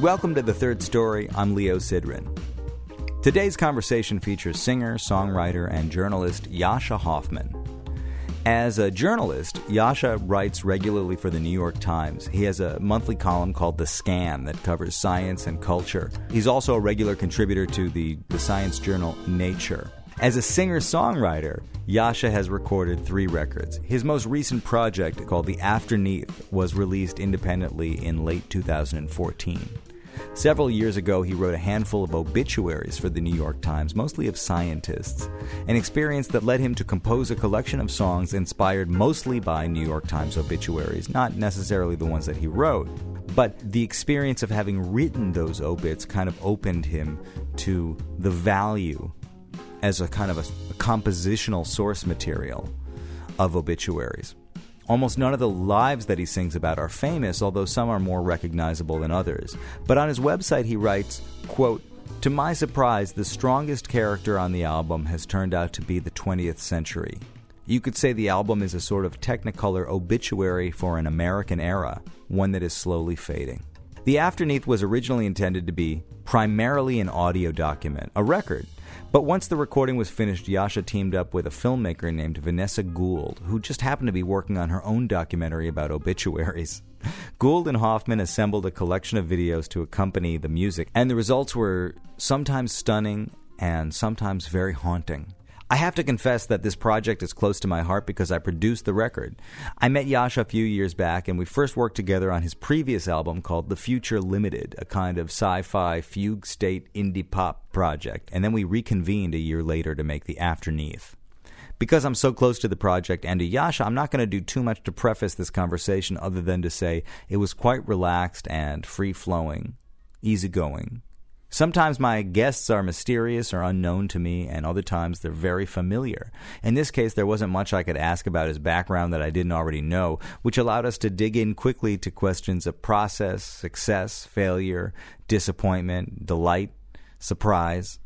Welcome to The Third Story. I'm Leo Sidran. Today's conversation features singer, songwriter, and journalist Jascha Hoffman. As a journalist, Jascha writes regularly for the New York Times. He has a monthly column called The Scan that covers science and culture. He's also a regular contributor to the science journal Nature. As a singer-songwriter, Jascha has recorded 3 records. His most recent project, called the Afterneath, was released independently in late 2014. Several years ago, he wrote a handful of obituaries for the New York Times, mostly of scientists, an experience that led him to compose a collection of songs inspired mostly by New York Times obituaries, not necessarily the ones that he wrote. But the experience of having written those obits kind of opened him to the value as a kind of a compositional source material of obituaries. Almost none of the lives that he sings about are famous, although some are more recognizable than others. But on his website he writes, quote, "To my surprise, the strongest character on the album has turned out to be the 20th century. You could say the album is a sort of technicolor obituary for an American era, one that is slowly fading." The Afterneath was originally intended to be primarily an audio document, a record. But once the recording was finished, Jascha teamed up with a filmmaker named Vanessa Gould, who just happened to be working on her own documentary about obituaries. Gould and Hoffman assembled a collection of videos to accompany the music, and the results were sometimes stunning and sometimes very haunting. I have to confess that this project is close to my heart because I produced the record. I met Jascha a few years back, and we first worked together on his previous album called The Future Limited, a kind of sci-fi fugue state indie pop project, and then we reconvened a year later to make the Afterneath. Because I'm so close to the project and to Jascha, I'm not going to do too much to preface this conversation other than to say it was quite relaxed and free-flowing, easygoing. Sometimes my guests are mysterious or unknown to me, and other times they're very familiar. In this case, there wasn't much I could ask about his background that I didn't already know, which allowed us to dig in quickly to questions of process, success, failure, disappointment, delight, surprise.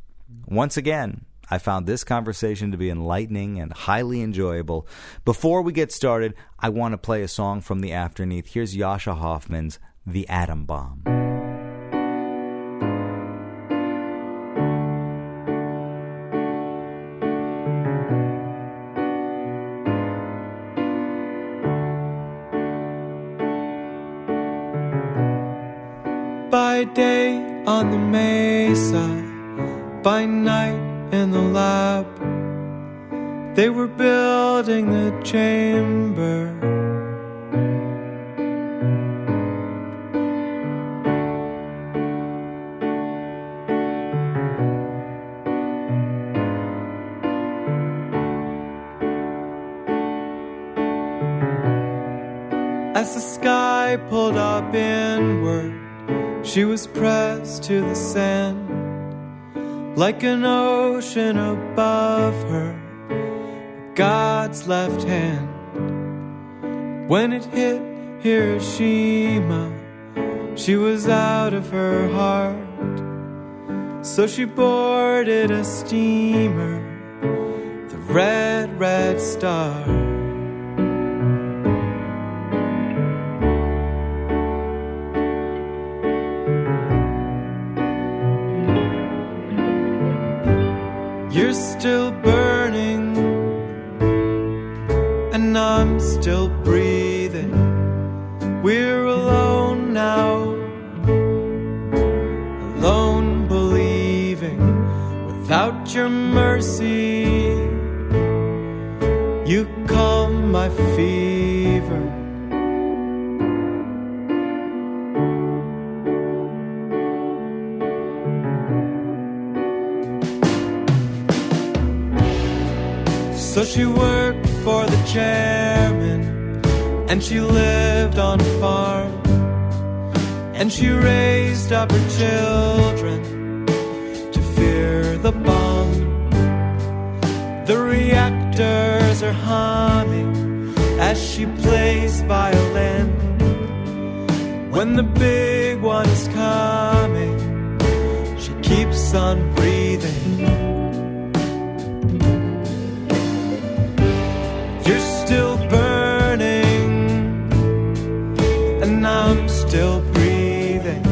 Once again, I found this conversation to be enlightening and highly enjoyable. Before we get started, I want to play a song from the Afterneath. Here's Jascha Hoffman's The Atom Bomb. By day on the mesa, by night in the lab, they were building the chamber. As the sky pulled up inward, she was pressed to the sand, like an ocean above her, God's left hand. When it hit Hiroshima, she was out of her heart, so she boarded a steamer, the Red, Red Star. You're still burning, and I'm still breathing. We're alone now, alone believing. Without your mercy, you calm my fever. So she worked for the chairman, and she lived on a farm, and she raised up her children to fear the bomb. The reactors are humming as she plays violin. When the big one is coming, she keeps on breathing. You're still burning, and I'm still breathing.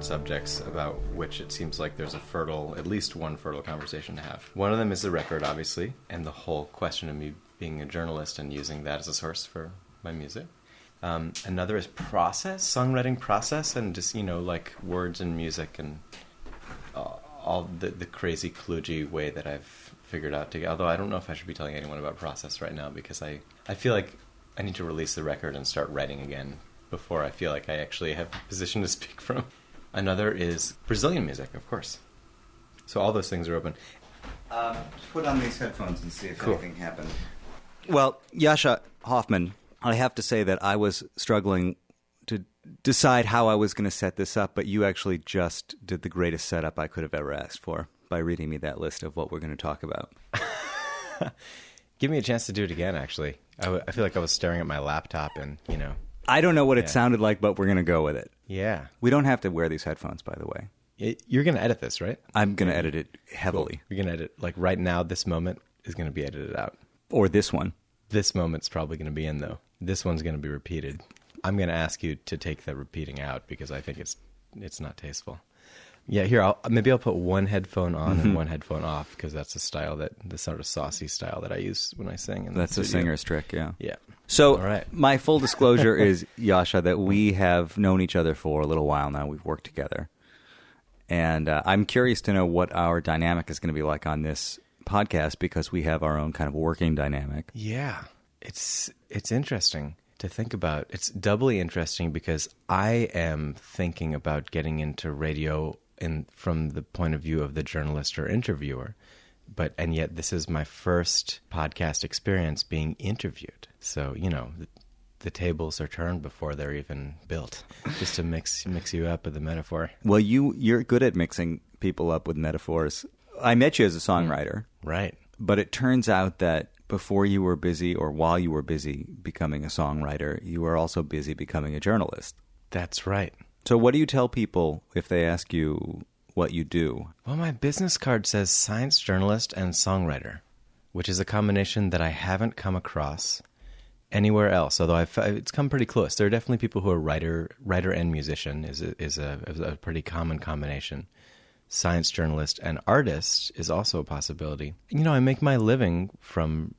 subjects about which it seems like there's at least one fertile conversation to have. One of them is the record, obviously, and the whole question of me being a journalist and using that as a source for my music. Another is songwriting process, and just, like words and music and all the crazy kludgy way that I've figured out to. Although I don't know if I should be telling anyone about process right now, because I feel like I need to release the record and start writing again before I feel like I actually have a position to speak from. Another is Brazilian music, of course. So all those things are open. Put on these headphones and see if anything happened. Well, Jascha Hoffman, I have to say that I was struggling to decide how I was going to set this up, but you actually just did the greatest setup I could have ever asked for by reading me that list of what we're going to talk about. Give me a chance to do it again, actually. I feel like I was staring at my laptop and, I don't know what it sounded like, but we're going to go with it. Yeah. We don't have to wear these headphones, by the way. You're going to edit this, right? I'm going to edit it heavily. Cool. You're going to edit, like right now, this moment is going to be edited out. Or this one. This moment's probably going to be in, though. This one's going to be repeated. I'm going to ask you to take the repeating out because I think it's not tasteful. Yeah, here, maybe I'll put one headphone on and one headphone off, because that's the sort of saucy style that I use when I sing. That's a singer's trick, yeah. Yeah. So, all right. My full disclosure is, Jascha, that we have known each other for a little while now. We've worked together. And I'm curious to know what our dynamic is going to be like on this podcast, because we have our own kind of working dynamic. Yeah. It's interesting to think about. It's doubly interesting because I am thinking about getting into radio from the point of view of the journalist or interviewer, and yet this is my first podcast experience being interviewed. So the tables are turned before they're even built, just to mix you up with a metaphor. Well, you're good at mixing people up with metaphors. I met you as a songwriter, right? But it turns out that before you were busy, or while you were busy becoming a songwriter, you were also busy becoming a journalist. That's right. So what do you tell people if they ask you what you do? Well, my business card says science journalist and songwriter, which is a combination that I haven't come across anywhere else, although it's come pretty close. There are definitely people who are writer and musician is a pretty common combination. Science journalist and artist is also a possibility. I make my living from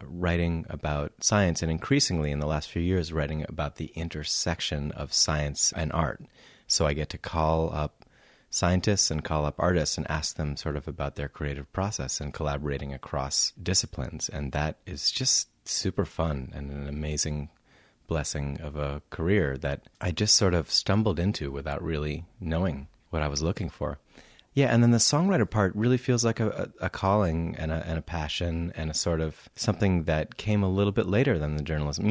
writing about science, and increasingly in the last few years writing about the intersection of science and art. So I get to call up scientists and call up artists and ask them sort of about their creative process and collaborating across disciplines. And that is just super fun and an amazing blessing of a career that I just sort of stumbled into without really knowing what I was looking for. Yeah, and then the songwriter part really feels like a calling and a passion and a sort of something that came a little bit later than the journalism.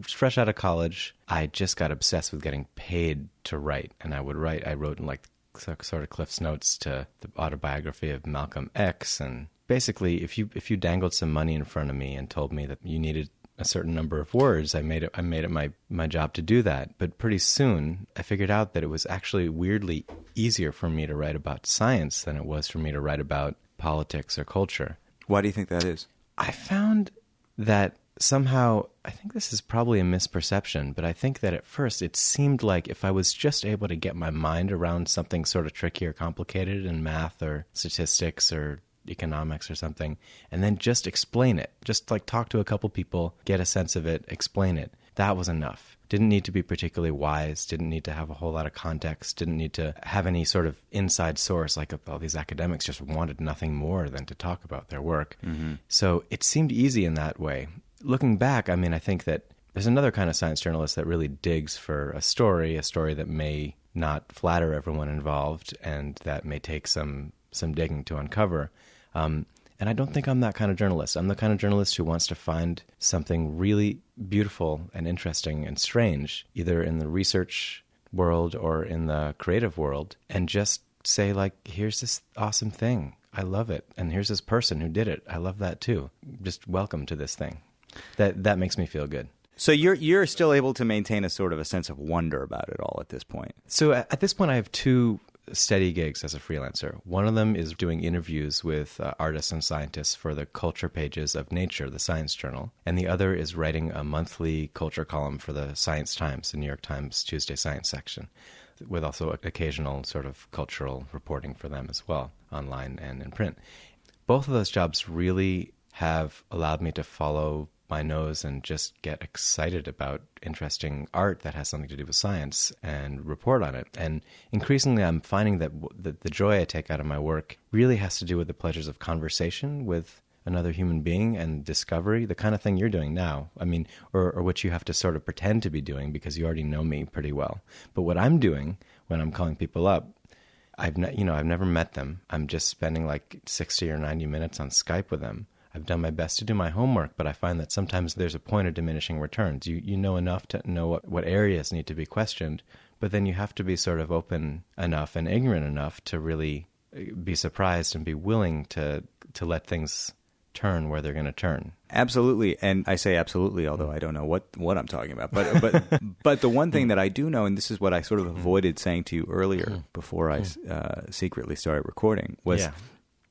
Fresh out of college, I just got obsessed with getting paid to write, and I wrote in like sort of Cliff's Notes to the autobiography of Malcolm X, and basically if you dangled some money in front of me and told me that you needed a certain number of words, I made it my job to do that. But pretty soon I figured out that it was actually weirdly easier for me to write about science than it was for me to write about politics or culture. Why do you think that is? I found that somehow, I think this is probably a misperception, but I think that at first it seemed like if I was just able to get my mind around something sort of tricky or complicated in math or statistics or economics or something, and then just explain it, just like talk to a couple people, get a sense of it, explain it, that was enough. Didn't need to be particularly wise, didn't need to have a whole lot of context, didn't need to have any sort of inside source, like all these academics just wanted nothing more than to talk about their work. Mm-hmm. So it seemed easy in that way. Looking back, I think that there's another kind of science journalist that really digs for a story that may not flatter everyone involved and that may take some digging to uncover. And I don't think I'm that kind of journalist. I'm the kind of journalist who wants to find something really beautiful and interesting and strange, either in the research world or in the creative world, and just say, like, here's this awesome thing. I love it. And here's this person who did it. I love that too. Just welcome to this thing. That makes me feel good. So you're still able to maintain a sort of a sense of wonder about it all at this point. So at this point, I have two steady gigs as a freelancer. One of them is doing interviews with artists and scientists for the culture pages of Nature, the science journal. And the other is writing a monthly culture column for the Science Times, the New York Times Tuesday Science section. with also occasional sort of cultural reporting for them as well, online and in print. Both of those jobs really have allowed me to follow my nose and just get excited about interesting art that has something to do with science and report on it. And increasingly, I'm finding that the joy I take out of my work really has to do with the pleasures of conversation with another human being and discovery, the kind of thing you're doing now. I mean, or which you have to sort of pretend to be doing because you already know me pretty well. But what I'm doing when I'm calling people up, I've never met them. I'm just spending like 60 or 90 minutes on Skype with them. I've done my best to do my homework, but I find that sometimes there's a point of diminishing returns. You know enough to know what areas need to be questioned, but then you have to be sort of open enough and ignorant enough to really be surprised and be willing to let things turn where they're going to turn. Absolutely. And I say absolutely, although I don't know what I'm talking about. But the one thing that I do know, and this is what I sort of avoided saying to you earlier before I secretly started recording, was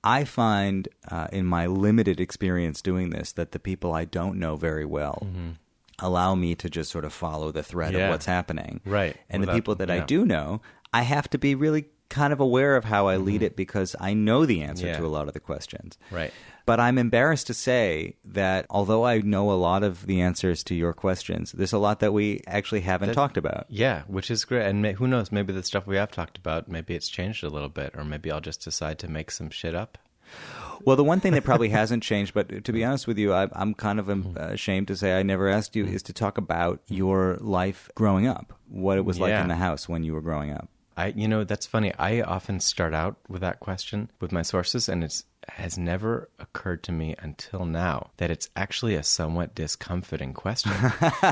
I find in my limited experience doing this that the people I don't know very well allow me to just sort of follow the thread of what's happening. Right. And the people that I do know, I have to be really kind of aware of how I lead it because I know the answer to a lot of the questions. Right. But I'm embarrassed to say that although I know a lot of the answers to your questions, there's a lot that we actually haven't talked about. Yeah, which is great. And who knows, maybe the stuff we have talked about, maybe it's changed a little bit, or maybe I'll just decide to make some shit up. Well, the one thing that probably hasn't changed, but to be honest with you, I'm kind of ashamed to say I never asked you, is to talk about your life growing up, what it was like in the house when you were growing up. That's funny. I often start out with that question with my sources, and it has never occurred to me until now that it's actually a somewhat discomforting question.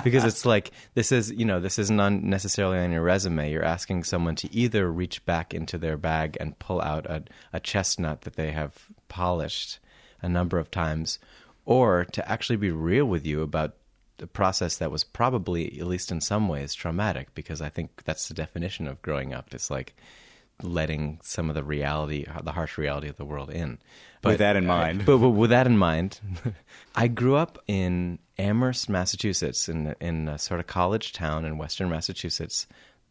Because it's like, this isn't necessarily on your resume. You're asking someone to either reach back into their bag and pull out a chestnut that they have polished a number of times, or to actually be real with you about a process that was probably, at least in some ways, traumatic, because I think that's the definition of growing up. It's like letting some of the reality, the harsh reality of the world in. But with that in mind. But with that in mind, I grew up in Amherst, Massachusetts, in a sort of college town in western Massachusetts.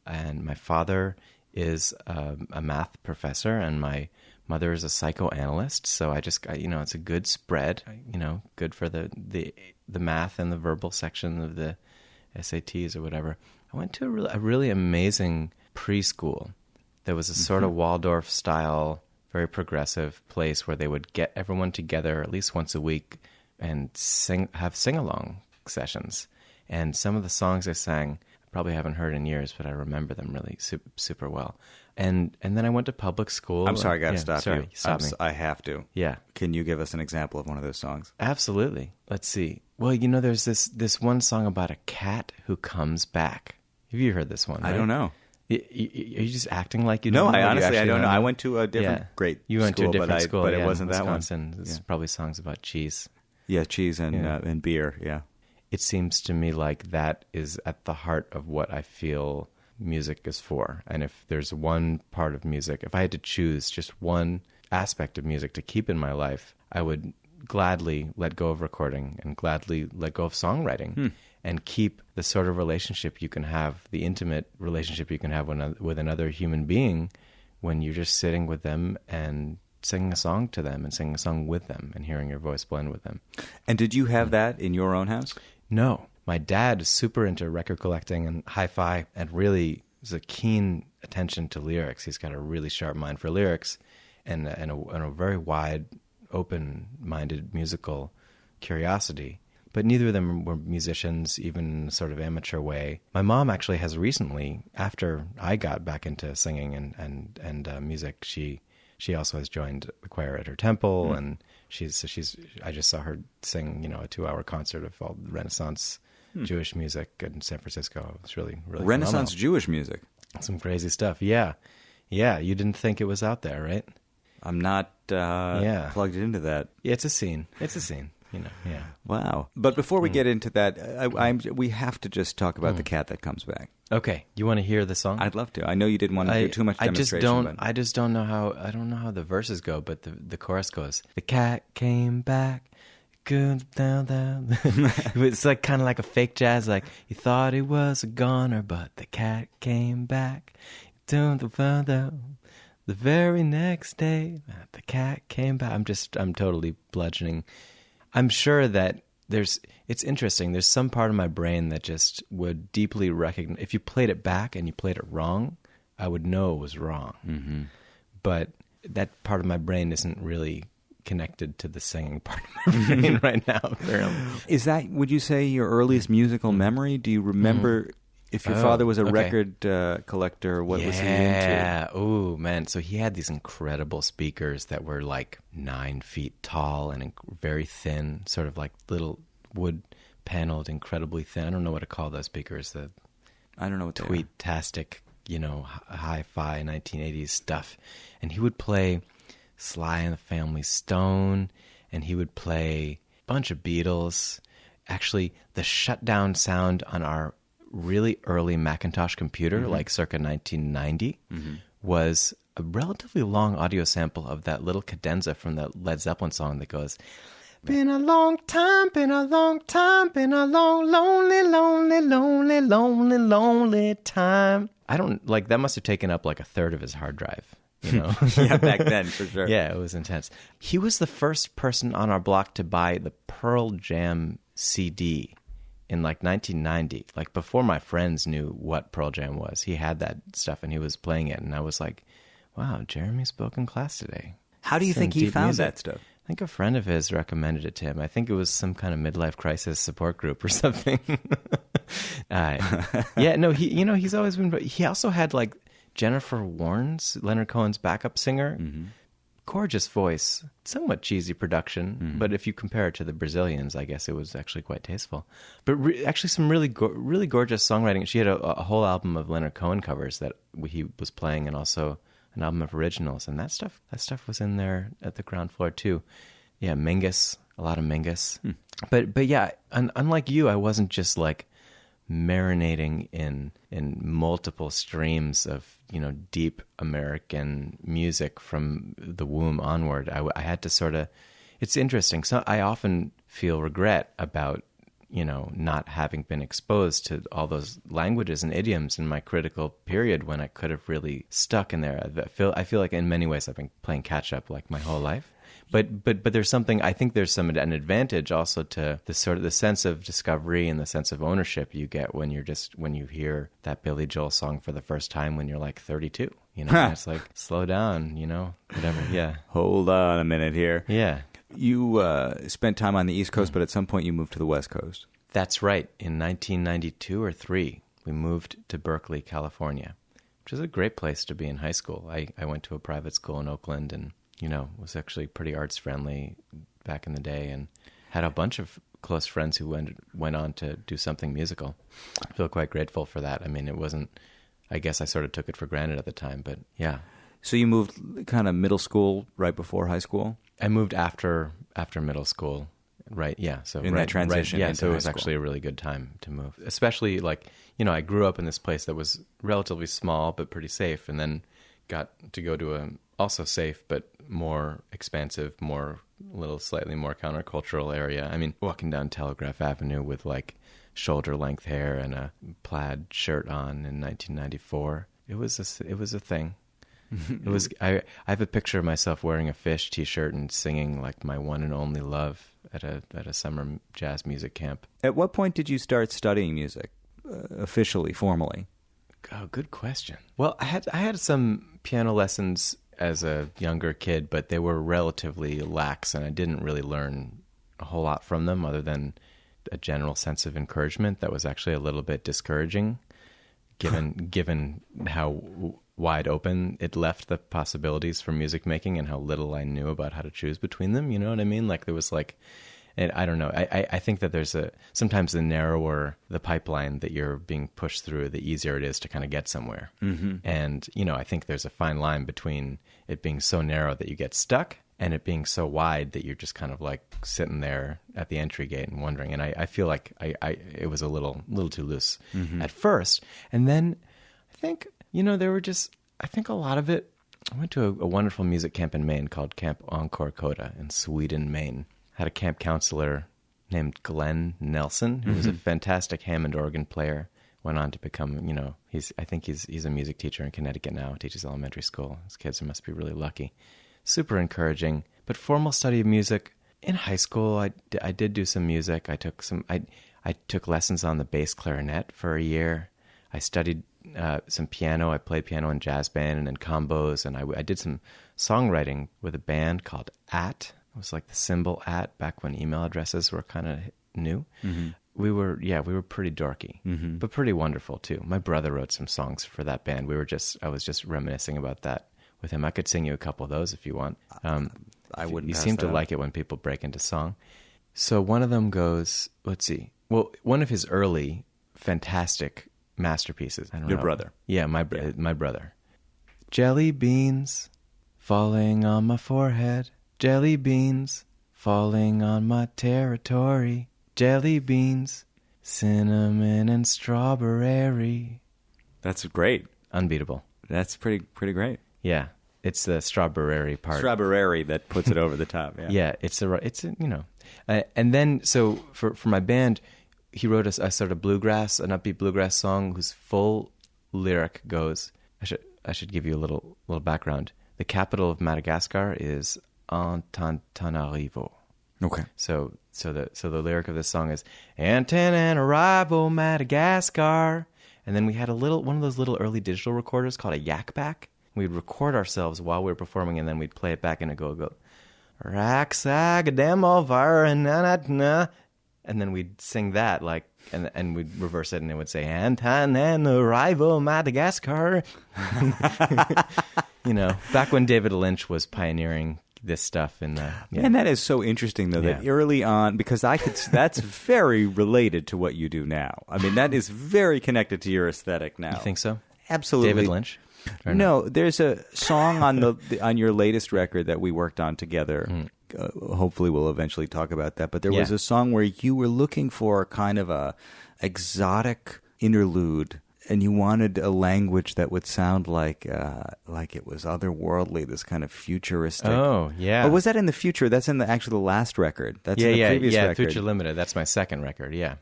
And my father is a math professor, and my mother is a psychoanalyst. So it's a good spread, good for the math and the verbal section of the SATs or whatever. I went to a really amazing preschool. There was a sort of Waldorf-style, very progressive place where they would get everyone together at least once a week and have sing-along sessions. And some of the songs I sang, I probably haven't heard in years, but I remember them really super well. And then I went to public school. I'm sorry, I got to stop you. Stop me. I have to. Yeah. Can you give us an example of one of those songs? Absolutely. Let's see. Well, there's this one song about a cat who comes back. Have you heard this one? Right? I don't know. Are you just acting like you don't know? No, I honestly don't know. I went to a different great You went school, to a different school, but it wasn't Wisconsin. that one. It's probably songs about cheese. Yeah, cheese and beer, yeah. It seems to me like that is at the heart of what I feel music is for. And if there's one part of music, if I had to choose just one aspect of music to keep in my life, I would gladly let go of recording and gladly let go of songwriting and keep the sort of relationship you can have, the intimate relationship you can have with another human being when you're just sitting with them and singing a song to them and singing a song with them and hearing your voice blend with them. And did you have that in your own house? No. My dad is super into record collecting and hi-fi and really has a keen attention to lyrics. He's got a really sharp mind for lyrics and a very wide, open-minded musical curiosity. But neither of them were musicians, even in a sort of amateur way. My mom actually has recently, after I got back into singing and music, she also has joined the choir at her temple, and I just saw her sing, a 2-hour concert of all the Renaissance Jewish music in San Francisco. It's really, really Renaissance phenomenal. Jewish music. Some crazy stuff. Yeah. You didn't think it was out there, right? I'm not plugged into that. It's a scene. Yeah. Wow. But before we get into that, we have to just talk about the cat that comes back. Okay. You want to hear the song? I'd love to. I know you didn't want to do too much demonstration. I just don't know how the verses go, but the chorus goes, "The cat came back. Good down." It's like kind of like a fake jazz, like you thought he was a goner, but the cat came back. The very next day, the cat came back. I'm totally bludgeoning. I'm sure that it's interesting. There's some part of my brain that just would deeply recognize, if you played it back and you played it wrong, I would know it was wrong. Mm-hmm. But that part of my brain isn't really connected to the singing part of my brain right now, apparently. Is that, would you say, your earliest musical memory? Do you remember if your father was a record collector, what was he into? Yeah. Oh, man. So he had these incredible speakers that were like 9 feet tall and very thin, sort of like little wood paneled, incredibly thin. I don't know what to call those speakers. I don't know what tweet-tastic, hi-fi 1980s stuff. And he would play Sly and the Family Stone, and he would play a bunch of Beatles. Actually, the shutdown sound on our really early Macintosh computer, like circa 1990, was a relatively long audio sample of that little cadenza from the Led Zeppelin song that goes, been a long time, been a long time, been a long, lonely, lonely, lonely, lonely, lonely time. I don't, that must have taken up like a third of his hard drive. Yeah, back then, for sure. Yeah, it was intense. He was the first person on our block to buy the Pearl Jam CD in 1990, before my friends knew what Pearl Jam was. He had that stuff and he was playing it, and I was like, wow, Jeremy spoke in class today. How do you think he found that stuff? I think a friend of his recommended it to him. I think it was some kind of midlife crisis support group or something. He's always been, he also had Jennifer Warnes, Leonard Cohen's backup singer. Gorgeous voice, somewhat cheesy production, but if you compare it to the Brazilians, I guess it was actually quite tasteful. But actually some really gorgeous songwriting. She had a whole album of Leonard Cohen covers that he was playing, and also an album of originals, and that stuff was in there at the ground floor too. Yeah, Mingus, a lot of Mingus. But yeah, unlike you, I wasn't just marinating in multiple streams of deep American music from the womb onward. I had to sort of, it's interesting. So I often feel regret about not having been exposed to all those languages and idioms in my critical period when I could have really stuck in there. I feel like in many ways I've been playing catch up my whole life. But there's something, I think there's an advantage also to the sort of the sense of discovery and the sense of ownership you get when you hear that Billy Joel song for the first time when you're 32. It's slow down, whatever. Yeah. Hold on a minute here. Yeah. You spent time on the East Coast, but at some point you moved to the West Coast. That's right. In 1992 or 3, we moved to Berkeley, California, which is a great place to be in high school. I went to a private school in Oakland and was actually pretty arts friendly back in the day, and had a bunch of close friends who went on to do something musical. I feel quite grateful for that. I mean, it wasn't, I guess I sort of took it for granted at the time, but yeah. So you moved kind of middle school right before high school? I moved after middle school, right? Yeah. So in that transition, yeah. into So it was high school. Actually a really good time to move, especially I grew up in this place that was relatively small but pretty safe, and then got to go to a also safe but more expansive, slightly more countercultural area. I mean, walking down Telegraph Avenue with shoulder length hair and a plaid shirt on in 1994, it was a thing. It was. I have a picture of myself wearing a Fish T-shirt and singing My One and Only Love at a summer jazz music camp. At what point did you start studying music officially, formally? Oh, good question. Well, I had some piano lessons as a younger kid, but they were relatively lax, and I didn't really learn a whole lot from them other than a general sense of encouragement that was actually a little bit discouraging, given how wide open it left the possibilities for music making and how little I knew about how to choose between them. You know what I mean? There was and I don't know. I think that there's sometimes the narrower the pipeline that you're being pushed through, the easier it is to kind of get somewhere. Mm-hmm. And, I think there's a fine line between it being so narrow that you get stuck and it being so wide that you're just kind of sitting there at the entry gate and wondering. And I feel like it was a little too loose at first. And then I think, there were I think a lot of it, I went to a wonderful music camp in Maine called Camp Encore Coda in Sweden, Maine. Had a camp counselor named Glenn Nelson, who was a fantastic Hammond organ player went on to become, I think he's a music teacher in Connecticut now, teaches elementary school. His kids must be really lucky. Super encouraging. But formal study of music, in high school, I did do some music. I took lessons on the bass clarinet for a year. I studied some piano. I played piano in jazz band and in combos, and I did some songwriting with a band called @ It was like the symbol @ back when email addresses were kind of new. Mm-hmm. We were pretty dorky, but pretty wonderful too. My brother wrote some songs for that band. I was just reminiscing about that with him. I could sing you a couple of those if you want. I wouldn't. You seem to like it when people break into song. So one of them goes, let's see. Well, one of his early fantastic masterpieces. I don't know. Your brother. Yeah, my brother. Jelly beans falling on my forehead. Jelly beans falling on my territory. Jelly beans, cinnamon and strawberry. That's great. Unbeatable. That's pretty great. Yeah, it's the strawberry part. Strawberry that puts it over the top. Yeah. Yeah, and then so for my band, he wrote a sort of bluegrass, an upbeat bluegrass song whose full lyric goes. I should give you a little background. The capital of Madagascar is Antananarivo. Okay. So the lyric of this song is Antananarivo, Madagascar. And then we had one of those little early digital recorders called a yak back. We'd record ourselves while we were performing, and then we'd play it back, and it'd go Raksagademo, and then we'd sing that and we'd reverse it, and it would say Antananarivo, Madagascar. Back when David Lynch was pioneering this stuff in the And that is so interesting though, that early on, because that's very related to what you do now. I mean, that is very connected to your aesthetic now. You think so? Absolutely. David Lynch? No, there's a song on your latest record that we worked on together. Hopefully we'll eventually talk about that, but there was a song where you were looking for kind of a exotic interlude, and you wanted a language that would sound like it was otherworldly, this kind of futuristic. Oh, yeah. Or was that in the future? That's in the last record. That's in the previous record. Future Limited. That's my second record, yeah.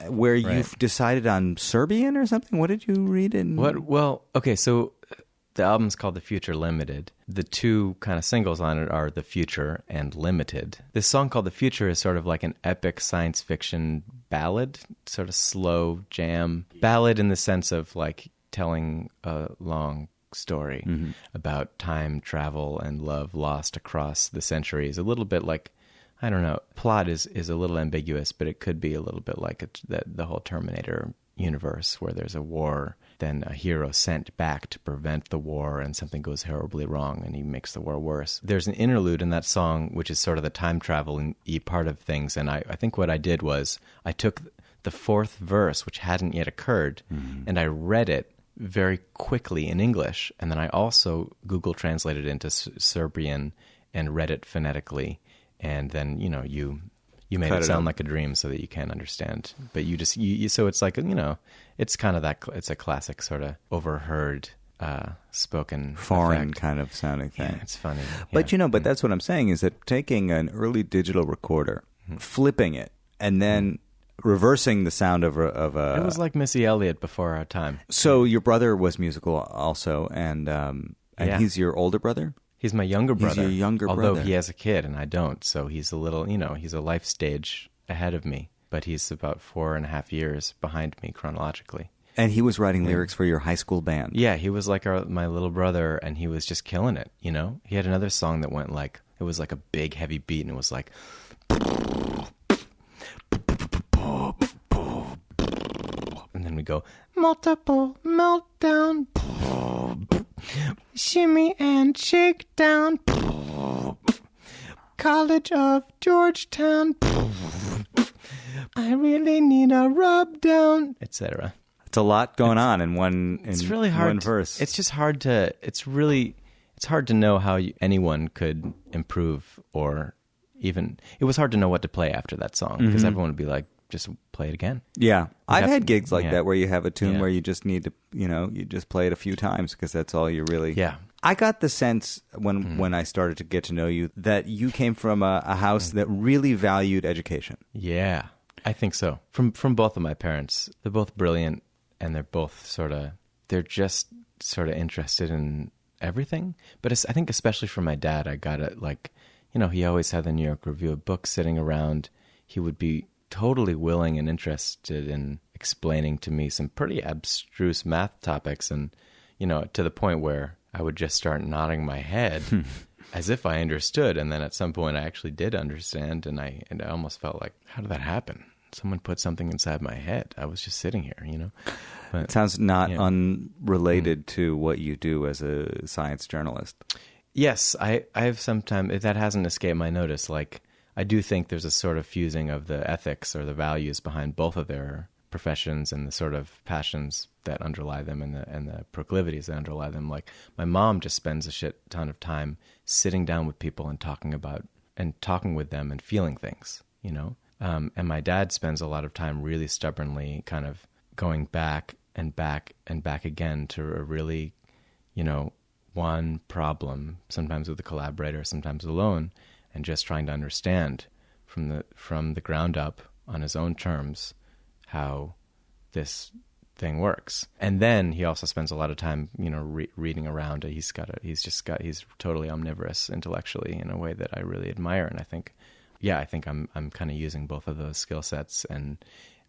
Where you've decided on Serbian or something? What did you read in? What? Well, okay, so the album's called The Future Limited. The two kind of singles on it are The Future and Limited. This song called The Future is sort of like an epic science fiction ballad, sort of slow jam ballad in the sense of like telling a long story about time travel and love lost across the centuries. A little bit like, I don't know, plot is a little ambiguous, but it could be a little bit like the whole Terminator universe where there's a war, then a hero sent back to prevent the war, and something goes horribly wrong and he makes the war worse. There's an interlude in that song which is sort of the time travel-y part of things, and I think what I did was I took the fourth verse, which hadn't yet occurred, and I read it very quickly in English, and then I also Google translated it into Serbian and read it phonetically, and then you made it sound like a dream so that you can understand. But so it's like, it's kind of it's a classic sort of overheard, spoken foreign effect. kind of sounding thing. Yeah, it's funny. But but that's what I'm saying is that taking an early digital recorder, flipping it, and then reversing the sound of a... It was like Missy Elliott before our time. So your brother was musical also, and he's your older brother? He's my younger brother. He's your younger brother. Although he has a kid and I don't, so he's a little, he's a life stage ahead of me. But he's about 4.5 years behind me chronologically. And he was writing lyrics for your high school band. Yeah, he was like my little brother, and he was just killing it, He had another song that went like, it was like a big heavy beat, and it was like... And then we go, multiple meltdown, shimmy and shake down, College of Georgetown, I really need a rub down, etc. It's a lot going on in one. It's really hard. One verse. It's just hard to. It's hard to know how anyone could improve, or even it was hard to know what to play after that song because everyone would be like, just play it again. Yeah. I've had gigs like that where you have a tune where you just need to, you just play it a few times because that's all you really... Yeah. I got the sense when I started to get to know you that you came from a house that really valued education. Yeah, I think so. From both of my parents. They're both brilliant and they're just sort of interested in everything. But I think especially for my dad, I got it like, he always had the New York Review of Books sitting around. He would be totally willing and interested in explaining to me some pretty abstruse math topics, and to the point where I would just start nodding my head as if I understood, and then at some point I actually did understand, and I almost felt like, how did that happen? Someone put something inside my head. I was just sitting here, But, it sounds not unrelated to what you do as a science journalist. Yes, I've sometimes, that hasn't escaped my notice. Like, I do think there's a sort of fusing of the ethics or the values behind both of their professions and the sort of passions that underlie them and the proclivities that underlie them. Like, my mom just spends a shit ton of time sitting down with people and talking with them and feeling things, and my dad spends a lot of time really stubbornly kind of going back and back and back again to a really, one problem, sometimes with a collaborator, sometimes alone, and just trying to understand from the ground up on his own terms how this thing works. And then he also spends a lot of time, reading around. He's totally omnivorous intellectually in a way that I really admire. And I think I'm kind of using both of those skill sets. And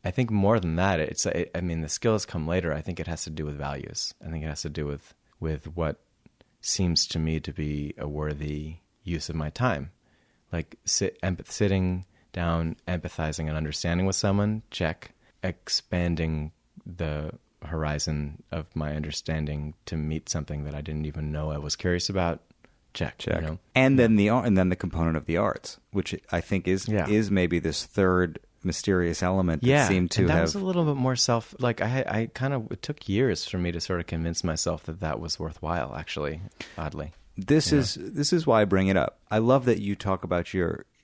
I think more than that, the skills come later. I think it has to do with values. I think it has to do with what seems to me to be a worthy use of my time. Like sitting down, empathizing and understanding with someone, check. Expanding the horizon of my understanding to meet something that I didn't even know I was curious about, check. And then the component of the arts, which I think is maybe this third mysterious element that seemed to and that have... was a little bit more it took years for me to sort of convince myself that was worthwhile, actually, oddly. This is why I bring it up. I love that you talk about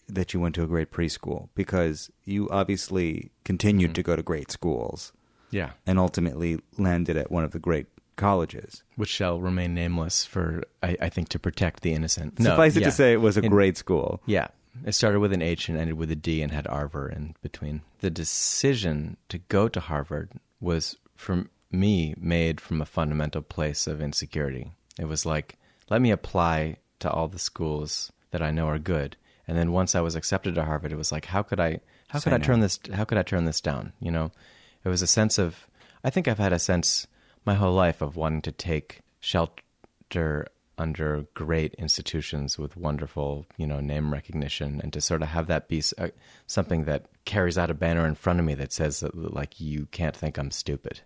that you went to a great preschool, because you obviously continued to go to great schools. Yeah. And ultimately landed at one of the great colleges. Which shall remain nameless for, I think, to protect the innocent. Suffice it to say it was a great school. Yeah. It started with an H and ended with a D and had Harvard in between. The decision to go to Harvard was, for me, made from a fundamental place of insecurity. It was like, let me apply to all the schools that I know are good. And then once I was accepted to Harvard, it was like, how could I turn this down? It was a sense of, I think I've had a sense my whole life of wanting to take shelter under great institutions with wonderful, name recognition, and to sort of have that be something that carries out a banner in front of me that says that, like, you can't think I'm stupid.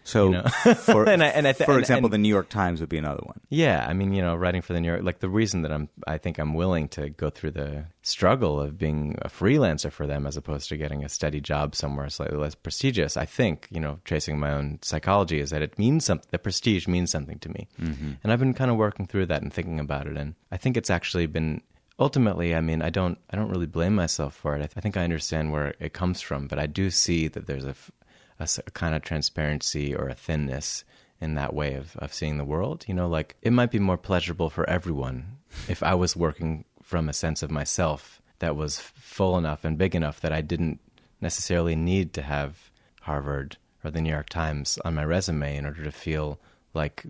So, for example, the New York Times would be another one. Yeah, writing for the New York, like the reason that I think I'm willing to go through the struggle of being a freelancer for them as opposed to getting a steady job somewhere slightly less prestigious, I think, tracing my own psychology, is that it means something. The prestige means something to me, and I've been kind of working through that and thinking about it, and I think it's actually been. Ultimately, I don't really blame myself for it. I think I understand where it comes from, but I do see that there's a kind of transparency or a thinness in that way of seeing the world. Like, it might be more pleasurable for everyone if I was working from a sense of myself that was full enough and big enough that I didn't necessarily need to have Harvard or the New York Times on my resume in order to feel like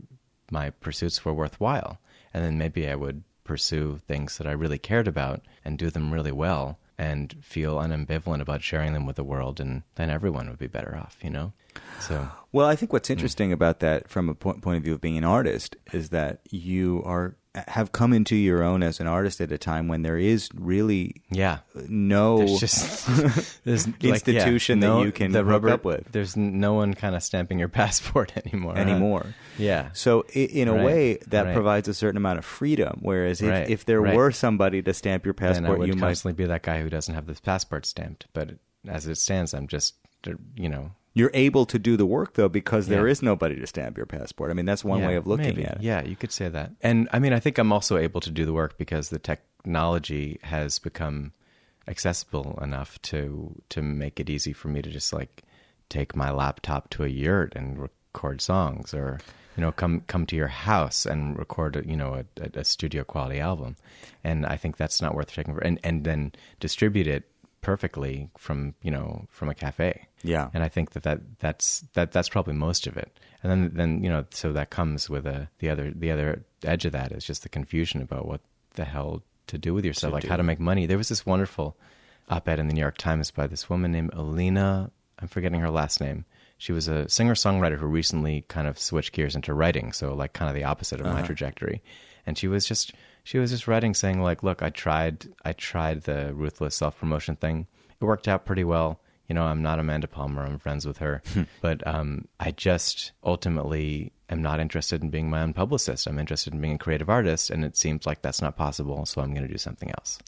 my pursuits were worthwhile. And then maybe I would pursue things that I really cared about and do them really well and feel unambivalent about sharing them with the world, and then everyone would be better off, So, well, I think what's interesting about that from a point of view of being an artist is that you have come into your own as an artist at a time when there is really no there's institution that you can hook up with. There's no one kind of stamping your passport anymore. Yeah. So in a way, that provides a certain amount of freedom, whereas if there were somebody to stamp your passport, then I would you constantly be that guy who doesn't have this passport stamped. But as it stands, I'm just, You're able to do the work, though, because there is nobody to stamp your passport. That's one way of looking at it. Yeah, you could say that. And, I think I'm also able to do the work because the technology has become accessible enough to make it easy for me to just, like, take my laptop to a yurt and record songs, or, come to your house and record, a studio-quality album. And I think that's not worth taking for... And then distribute it perfectly from a cafe. Yeah. And I think that's probably most of it. And then so that comes with the other edge of that is just the confusion about what the hell to do with yourself, like how to make money. There was this wonderful op-ed in the New York Times by this woman named Alina, I'm forgetting her last name. She was a singer-songwriter who recently kind of switched gears into writing, so like kind of the opposite of my trajectory. And she was just writing saying like, look, I tried the ruthless self-promotion thing. It worked out pretty well. I'm not Amanda Palmer. I'm friends with her. But I just ultimately am not interested in being my own publicist. I'm interested in being a creative artist, and it seems like that's not possible, so I'm going to do something else.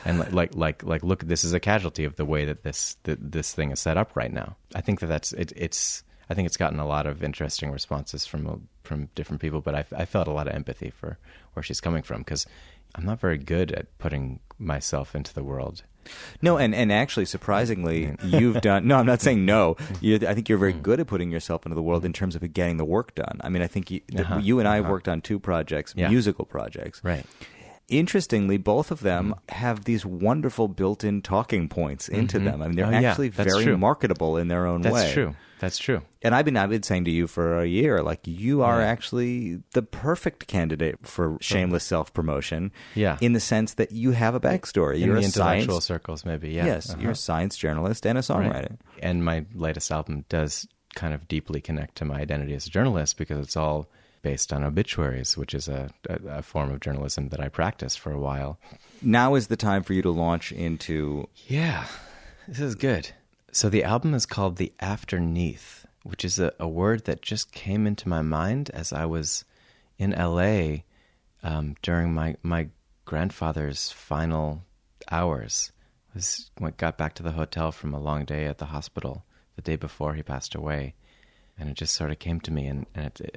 And like look, this is a casualty of the way that this thing is set up right now. I think that's it's I think it's gotten a lot of interesting responses from different people, but I felt a lot of empathy for where she's coming from, because I'm not very good at putting myself into the world. No, and actually, surprisingly, you've done... No, I'm not saying no. I think you're very good at putting yourself into the world in terms of getting the work done. I mean, I think you and I have worked on 2 projects, musical projects. Right. Interestingly, both of them have these wonderful built-in talking points into them. I mean, they're actually very marketable in their own way. That's true. That's true. And I've been saying to you for a year, like, you are actually the perfect candidate for shameless self-promotion. Yeah. In the sense that you have a backstory. In you're the a intellectual science, circles, maybe. Yeah. Yes, you're a science journalist and a songwriter. Right. And my latest album does kind of deeply connect to my identity as a journalist, because it's all based on obituaries, which is a form of journalism that I practiced for a while. Now is the time for you to launch into... Yeah, this is good. So the album is called The Afterneath, which is a word that just came into my mind as I was in LA during my grandfather's final hours. Got back to the hotel from a long day at the hospital the day before he passed away. And it just sort of came to me, and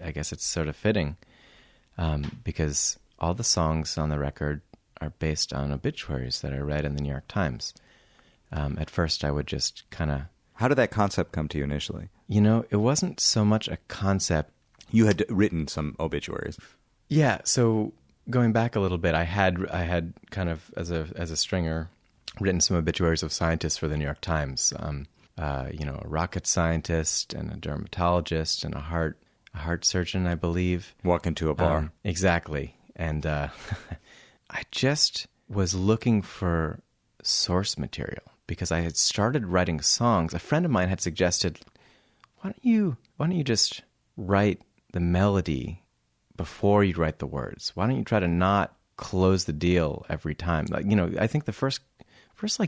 I guess it's sort of fitting because all the songs on the record are based on obituaries that I read in the New York Times. At first, I would just kind of... How did that concept come to you initially? It wasn't so much a concept. You had written some obituaries. Yeah, so going back a little bit, I had kind of, as a stringer, written some obituaries of scientists for the New York Times. A rocket scientist and a dermatologist and a heart surgeon, I believe. Walk into a bar. Exactly. And I just was looking for source material because I had started writing songs. A friend of mine had suggested, why don't you just write the melody before you write the words? Why don't you try to not close the deal every time? I think the first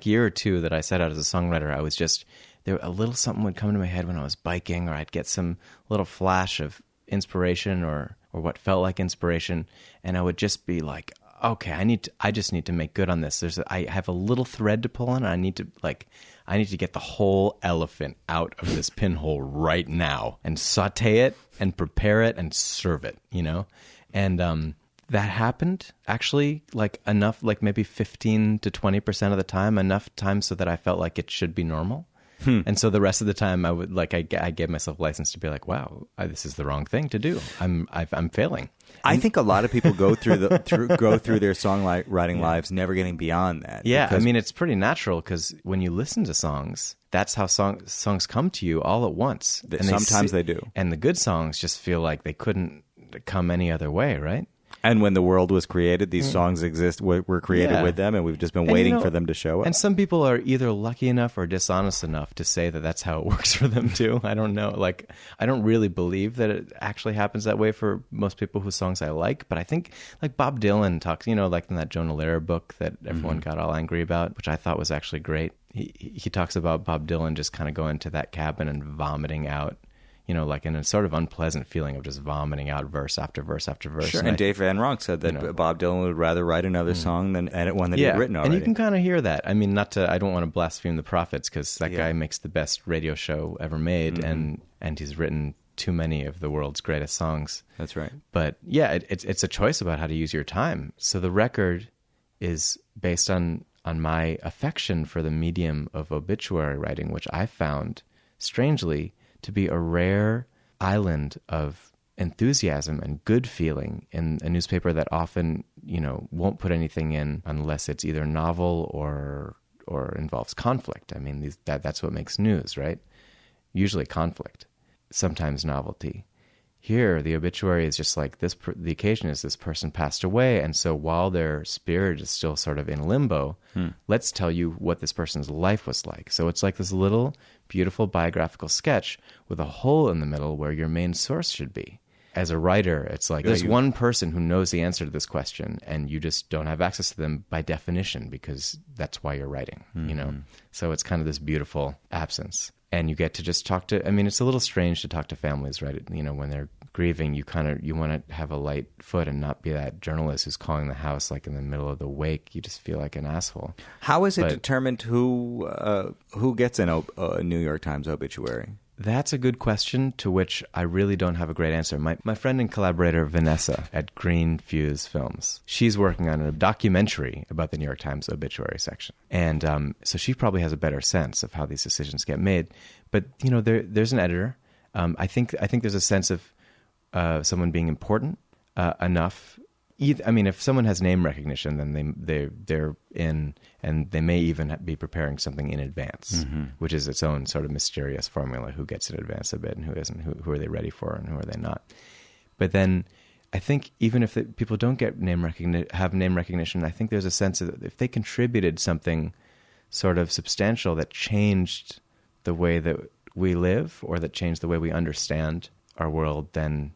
year or two that I set out as a songwriter, I was just... a little something would come to my head when I was biking, or I'd get some little flash of inspiration or what felt like inspiration, and I would just be like, okay, I just need to make good on this. I have a little thread to pull on, and I need to get the whole elephant out of this pinhole right now and saute it and prepare it and serve it, And that happened actually enough, maybe 15 to 20% of the time, enough time so that I felt like it should be normal. And so the rest of the time, I would I gave myself license to be like, "Wow, this is the wrong thing to do. I'm failing." I think a lot of people go through their songwriting lives never getting beyond that. Yeah, I mean, it's pretty natural because when you listen to songs, that's how songs come to you all at once. And sometimes they do, and the good songs just feel like they couldn't come any other way, right? And when the world was created, these songs were created with them, and we've just been waiting for them to show up. And some people are either lucky enough or dishonest enough to say that that's how it works for them too. I don't know. I don't really believe that it actually happens that way for most people whose songs I like. But I think, Bob Dylan talks, in that Jonah Lehrer book that everyone got all angry about, which I thought was actually great. He talks about Bob Dylan just kind of going to that cabin and vomiting out, in a sort of unpleasant feeling of just vomiting out verse after verse after verse. Sure, and Dave Van Ronk said that Bob Dylan would rather write another song than edit one that he'd written already. And you can kind of hear that. I mean, I don't want to blaspheme the prophets, because that guy makes the best radio show ever made, and he's written too many of the world's greatest songs. That's right. But yeah, it's a choice about how to use your time. So the record is based on my affection for the medium of obituary writing, which I found, strangely, to be a rare island of enthusiasm and good feeling in a newspaper that often, won't put anything in unless it's either novel or involves conflict. I mean, that's what makes news, right? usually conflict, sometimes novelty. Here, the obituary is just like this. The occasion is this person passed away, and so while their spirit is still sort of in limbo, let's tell you what this person's life was like. So it's like this little beautiful biographical sketch with a hole in the middle where your main source should be. As a writer, it's like there's one person who knows the answer to this question, and you just don't have access to them by definition because that's why you're writing, you know? So it's kind of this beautiful absence. And you get to just talk to, I mean, it's a little strange to talk to families, right? You know, when they're grieving, you want to have a light foot and not be that journalist who's calling the house like in the middle of the wake. You just feel like an asshole. How is it determined who gets a New York Times obituary? That's a good question to which I really don't have a great answer. My friend and collaborator, Vanessa, at Green Fuse Films, she's working on a documentary about the New York Times obituary section. And so she probably has a better sense of how these decisions get made. But, you know, there's an editor. I think there's a sense of someone being important enough. I mean, if someone has name recognition, then they're in, and they may even be preparing something in advance, which is its own sort of mysterious formula: who gets in advance a bit and who isn't, who are they ready for and who are they not. But then, I think even if people don't get have name recognition, I think there's a sense that if they contributed something sort of substantial that changed the way that we live or that changed the way we understand our world, then.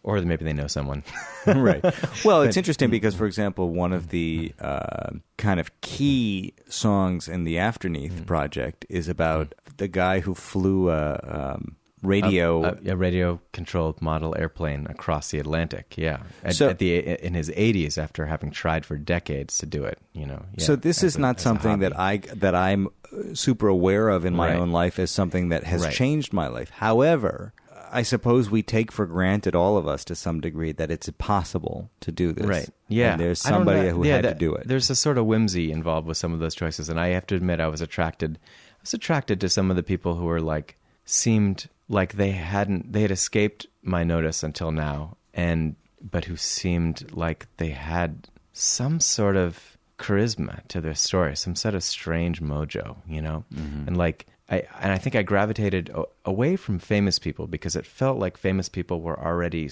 Or maybe they know someone. Right. Well, it's interesting because, for example, one of the kind of key songs in the Afterneath project is about the guy who flew a radio-controlled model airplane across the Atlantic. Yeah, in his 80s, after having tried for decades to do it. You know. Yeah, so this is not something that I'm super aware of in my own life as something that has changed my life. However, I suppose we take for granted, all of us to some degree, that it's possible to do this. Right. Yeah. And there's somebody who had to do it. There's a sort of whimsy involved with some of those choices. And I have to admit, I was attracted to some of the people who were seemed like they had escaped my notice until now, but who seemed like they had some sort of charisma to their story, some sort of strange mojo, you know? And I think I gravitated away from famous people because it felt like famous people were already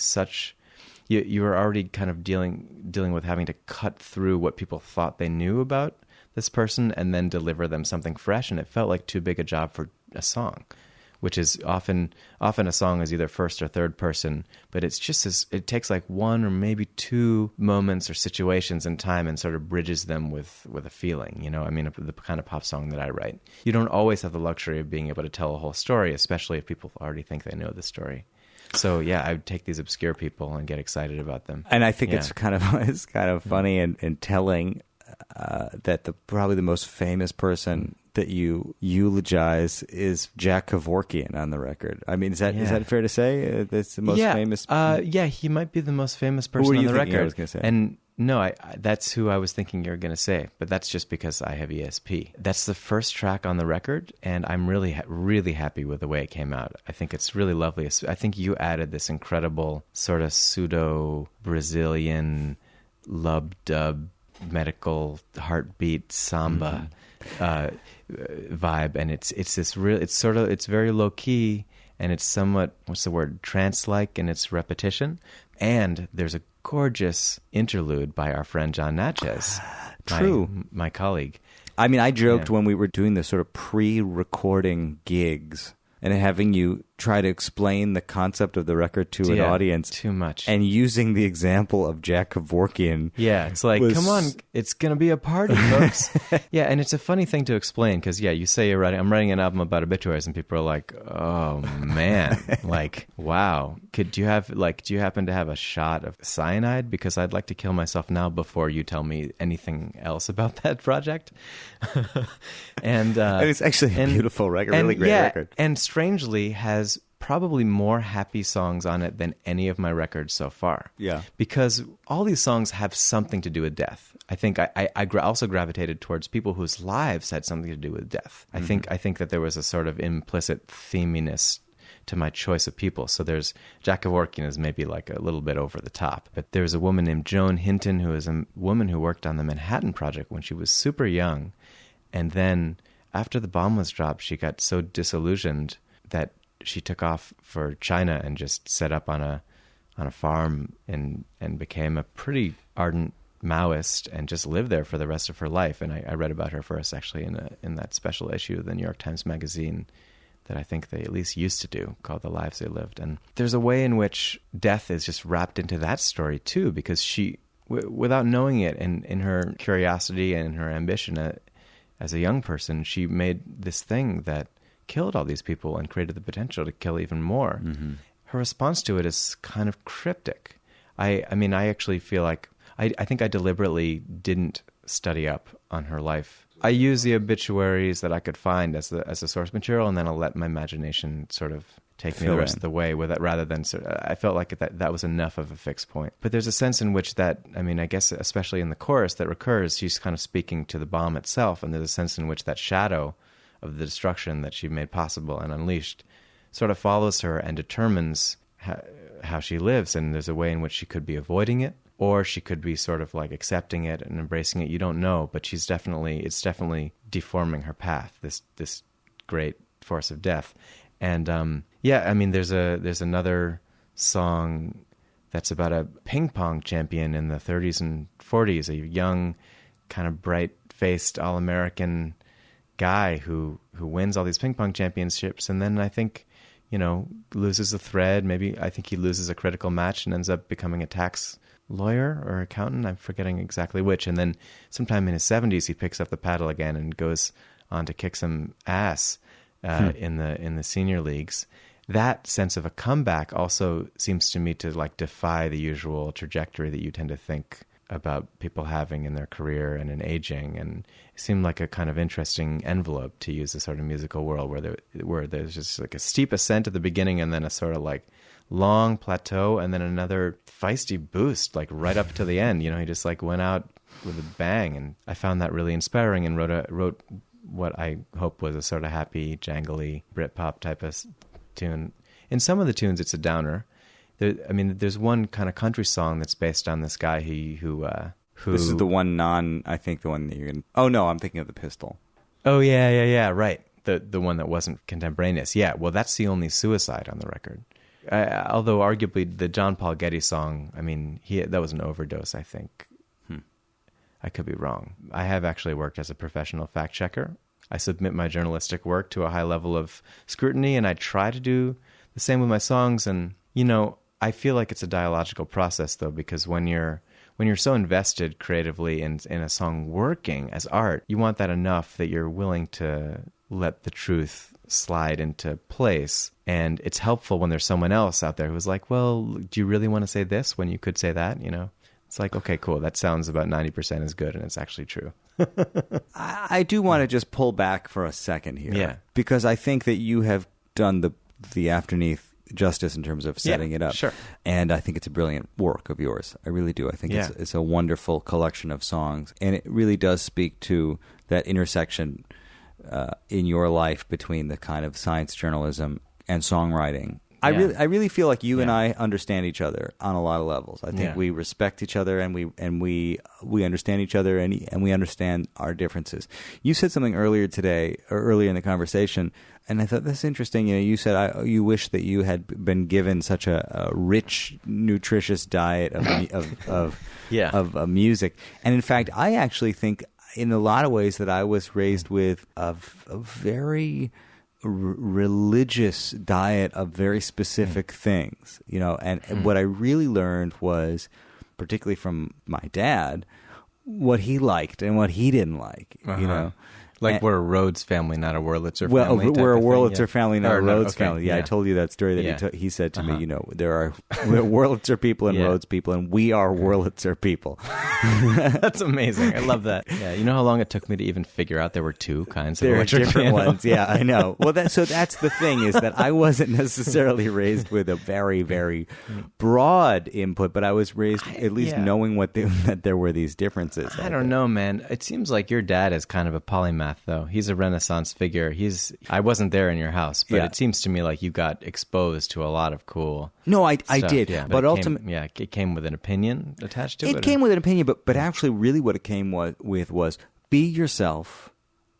you were already kind of dealing with having to cut through what people thought they knew about this person and then deliver them something fresh, and it felt like too big a job for a song, which is often a song is either first or third person, but it's just it takes like one or maybe two moments or situations in time and sort of bridges them with a feeling, you know? I mean, the kind of pop song that I write. You don't always have the luxury of being able to tell a whole story, especially if people already think they know the story. So yeah, I would take these obscure people and get excited about them. And I think it's kind of funny and telling that probably the most famous person that you eulogize is Jack Kevorkian on the record. I mean, is that fair to say? That's the most famous? Yeah, he might be the most famous person on the record. I was going to say? And no, that's who I was thinking you were going to say, but that's just because I have ESP. That's the first track on the record, and I'm really, really happy with the way it came out. I think it's really lovely. I think you added this incredible sort of pseudo-Brazilian lub-dub medical heartbeat samba vibe, and it's very low key, and it's somewhat, what's the word, trance-like in its repetition. And there's a gorgeous interlude by our friend John Natchez, my colleague. I mean, I joked when we were doing the sort of pre-recording gigs and having you try to explain the concept of the record to an audience. Too much. And using the example of Jack Kevorkian. Yeah, it's like, come on, it's going to be a party, folks. Yeah, and it's a funny thing to explain because, you say I'm writing an album about obituaries, and people are like, oh, man. Like, wow. Do you happen to have a shot of cyanide? Because I'd like to kill myself now before you tell me anything else about that project. And it's actually a beautiful record, really great record. And strangely has probably more happy songs on it than any of my records so far. Yeah. Because all these songs have something to do with death. I think I also gravitated towards people whose lives had something to do with death. I think that there was a sort of implicit theminess to my choice of people. So there's Jack Kevorkian is maybe like a little bit over the top. But there's a woman named Joan Hinton who is a woman who worked on the Manhattan Project when she was super young. And then after the bomb was dropped, she got so disillusioned that she took off for China and just set up on a farm and became a pretty ardent Maoist and just lived there for the rest of her life. And I read about her first actually in that special issue of the New York Times Magazine that I think they at least used to do, called The Lives They Lived. And there's a way in which death is just wrapped into that story too, because she, without knowing it, and in her curiosity and in her ambition as a young person, she made this thing that killed all these people and created the potential to kill even more. Mm-hmm. Her response to it is kind of cryptic. I mean, I actually feel like, I think I deliberately didn't study up on her life. I use the obituaries that I could find as a source material, and then I'll let my imagination sort of take me the rest of the way with it, rather than I felt like that was enough of a fixed point. But there's a sense in which that, I mean, I guess especially in the chorus that recurs, she's kind of speaking to the bomb itself, and there's a sense in which that shadow of the destruction that she made possible and unleashed sort of follows her and determines how she lives. And there's a way in which she could be avoiding it, or she could be sort of like accepting it and embracing it. You don't know, but it's definitely deforming her path, this great force of death. And yeah, I mean, there's another song that's about a ping pong champion in the 30s and 40s, a young, kind of bright-faced all-American guy who wins all these ping pong championships, and then I think, loses the thread. Maybe I think he loses a critical match and ends up becoming a tax lawyer or accountant. I'm forgetting exactly which. And then sometime in his 70s, he picks up the paddle again and goes on to kick some ass in the senior leagues. That sense of a comeback also seems to me to like defy the usual trajectory that you tend to think about people having in their career and in aging. And it seemed like a kind of interesting envelope to use the sort of musical world where there's just like a steep ascent at the beginning and then a sort of like long plateau and then another feisty boost like right up to the end. He just like went out with a bang, and I found that really inspiring and wrote what I hope was a sort of happy, jangly Britpop type of tune. In some of the tunes, it's a downer. There's one kind of country song that's based on this guy who. This is the one I think the one that you're going. Oh no, I'm thinking of the Pistol. Oh yeah, right. The one that wasn't contemporaneous. Yeah, well, that's the only suicide on the record. Although arguably the John Paul Getty song, I mean, that was an overdose, I think. I could be wrong. I have actually worked as a professional fact checker. I submit my journalistic work to a high level of scrutiny, and I try to do the same with my songs. And I feel like it's a dialogical process, though, because when you're so invested creatively in a song working as art, you want that enough that you're willing to let the truth slide into place. And it's helpful when there's someone else out there who's like, well, do you really want to say this when you could say that? It's like, okay, cool. That sounds about 90% as good, and it's actually true. I do want to just pull back for a second here. Yeah. Because I think that you have done the Afterneath justice in terms of setting it up. Sure. And I think it's a brilliant work of yours. I really do. I think it's a wonderful collection of songs. And it really does speak to that intersection in your life between the kind of science journalism and songwriting. I really feel like you and I understand each other on a lot of levels. I think we respect each other, and we understand each other, and we understand our differences. You said something earlier in the conversation, and I thought that's interesting. You said you wish that you had been given such a rich, nutritious diet of music. And in fact, I actually think, in a lot of ways, that I was raised with a very religious diet of very specific things, and what I really learned was, particularly from my dad, what he liked and what he didn't like, Like we're a Rhodes family, not a Wurlitzer family. Well, we're a Wurlitzer family, not a Rhodes okay, family. Yeah, I told you that story that he said to me. There are Wurlitzer people and Rhodes people, and we are Wurlitzer people. That's amazing. I love that. Yeah, you know how long it took me to even figure out there were two kinds of electric different piano? Ones. Yeah, I know. Well, that's the thing, is that I wasn't necessarily raised with a very, very broad input, but I was raised at least knowing that there were these differences. I don't know, man. It seems like your dad is kind of a polymath, though. He's a Renaissance figure. I wasn't there in your house, but it seems to me like you got exposed to a lot of cool stuff. I did. Yeah, but ultimately, it came with an opinion attached to it. It came with an opinion, but actually, really, what it came with was be yourself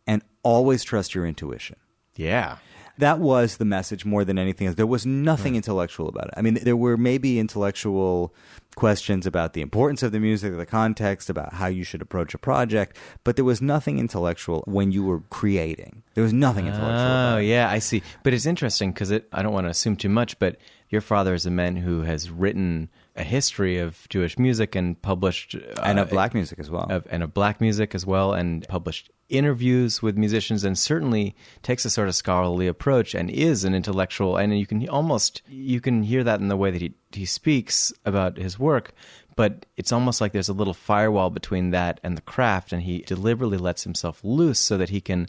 and always trust your intuition. Yeah. That was the message more than anything else. There was nothing intellectual about it. I mean, there were maybe intellectual questions about the importance of the music, the context, about how you should approach a project, but there was nothing intellectual when you were creating. There was nothing intellectual about it. Oh, yeah, I see. But it's interesting because I don't want to assume too much, but your father is a man who has written a history of Jewish music and published... and of black music as well. Of black music as well, and published interviews with musicians, and certainly takes a sort of scholarly approach and is an intellectual, and you can hear that in the way that he speaks about his work, but it's almost like there's a little firewall between that and the craft, and he deliberately lets himself loose so that he can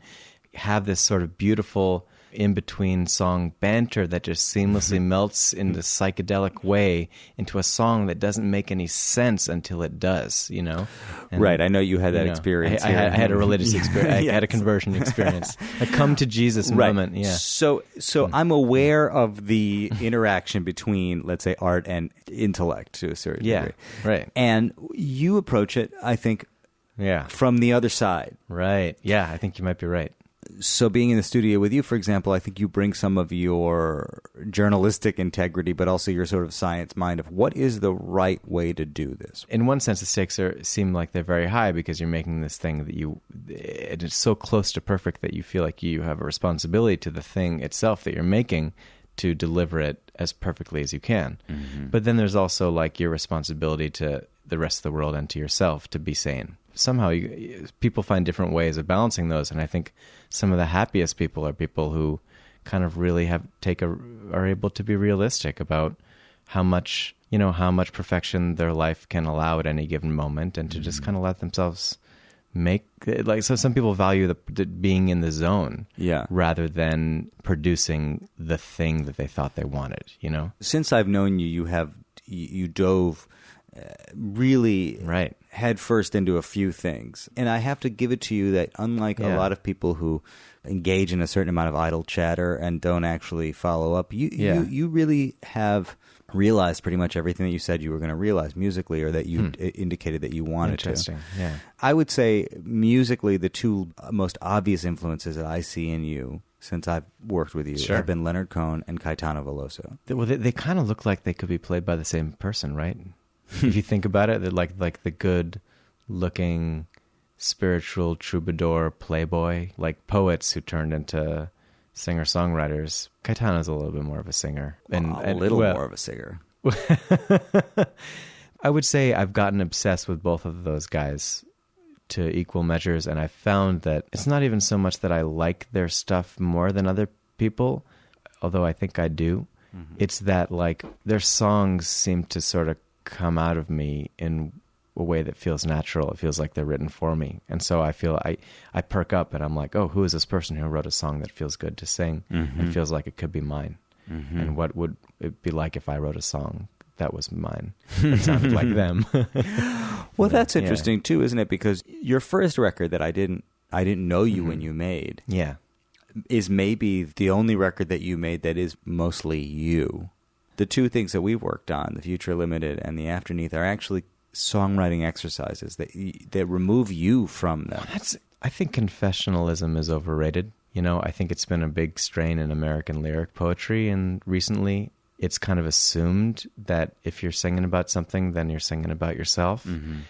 have this sort of beautiful in-between song banter that just seamlessly melts in this psychedelic way into a song that doesn't make any sense until it does, you know? And, right, I know you had that experience. I had a religious experience. I had a conversion experience. A come to Jesus moment, yeah. So I'm aware of the interaction between, let's say, art and intellect to a certain degree. Right. And you approach it, I think, from the other side. Right, yeah, I think you might be right. So being in the studio with you, for example, I think you bring some of your journalistic integrity, but also your sort of science mind of what is the right way to do this. In one sense, the stakes seem like they're very high because you're making this thing that it is so close to perfect that you feel like you have a responsibility to the thing itself that you're making to deliver it as perfectly as you can. Mm-hmm. But then there's also like your responsibility to the rest of the world and to yourself to be sane. Somehow people find different ways of balancing those, and I think some of the happiest people are people who kind of really are able to be realistic about how much perfection their life can allow at any given moment, and to just kind of let themselves make like. So some people value the being in the zone, rather than producing the thing that they thought they wanted. You know, since I've known you, you dove really head first into a few things. And I have to give it to you that unlike a lot of people who engage in a certain amount of idle chatter and don't actually follow up, you really have realized pretty much everything that you said you were going to realize musically, or that you indicated that you wanted Interesting. to. Yeah. I would say musically the two most obvious influences that I see in you since I've worked with you have been Leonard Cohen and Caetano Veloso. Well, they kind of look like they could be played by the same person, right? If you think about it, they're like the good-looking, spiritual troubadour playboy, like poets who turned into singer-songwriters. Caetano's a little bit more of a singer. A little more of a singer. I would say I've gotten obsessed with both of those guys to equal measures, and I found that it's not even so much that I like their stuff more than other people, although I think I do. Mm-hmm. It's that like their songs seem to sort of come out of me in a way that feels natural. It feels like they're written for me. And so I feel I perk up and I'm like, oh, who is this person who wrote a song that feels good to sing and feels like it could be mine? Mm-hmm. And what would it be like if I wrote a song that was mine? It sounded like them. Well, that's interesting too, isn't it? Because your first record that I didn't know you when you made is maybe the only record that you made that is mostly you. The two things that we've worked on, The Future Limited and the Afterneath, are actually songwriting exercises that remove you from them. I think confessionalism is overrated. You know, I think it's been a big strain in American lyric poetry, and recently it's kind of assumed that if you're singing about something, then you're singing about yourself. Mm-hmm.